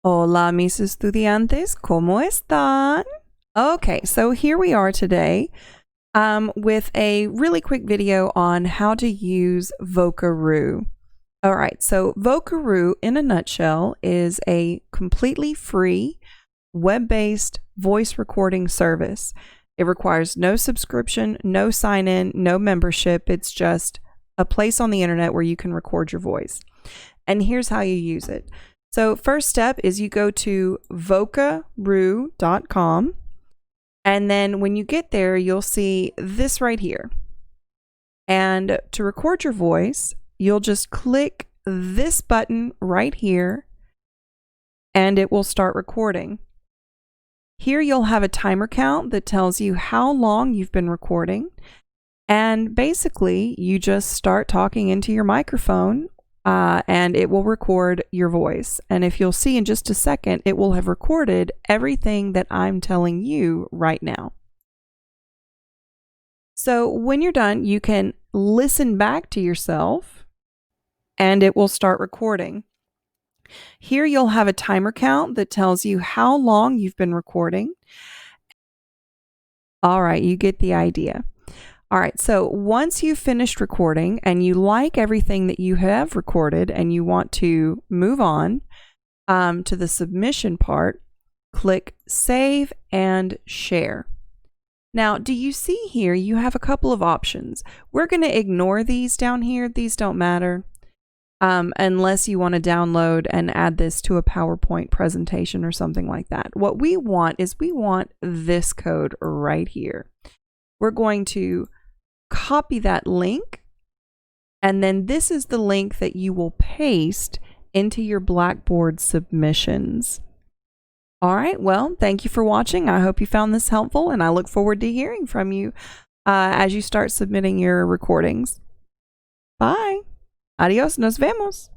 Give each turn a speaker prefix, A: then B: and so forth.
A: Hola, mis estudiantes, ¿cómo están? Okay, so here we are today with a really quick video on how to use Vocaroo. All right, so Vocaroo in a nutshell is a completely free web-based voice recording service. It requires no subscription, no sign-in, no membership. It's just a place on the internet where you can record your voice. And here's how you use it. So first step is you go to vocaroo.com, and then when you get there, you'll see this right here. And to record your voice, you'll just click this button right here, and it will start recording. Here you'll have a timer count that tells you how long you've been recording, and basically you just start talking into your microphone and it will record your voice. And if you'll see in just a second, it will have recorded everything that I'm telling you right now. So when you're done, you can listen back to yourself and it will start recording. Here you'll have a timer count that tells you how long you've been recording. All right, you get the idea. All right, so once you've finished recording and you like everything that you have recorded and you want to move on to the submission part, click Save and Share. Now, do you see here you have a couple of options? We're going to ignore these down here. These don't matter unless you want to download and add this to a PowerPoint presentation or something like that. What we want is we want this code right here. We're going to copy that link, and then this is the link that you will paste into your Blackboard submissions. All right, well, thank you for watching. I hope you found this helpful, and I look forward to hearing from you as you start submitting your recordings. Bye. Adios, nos vemos.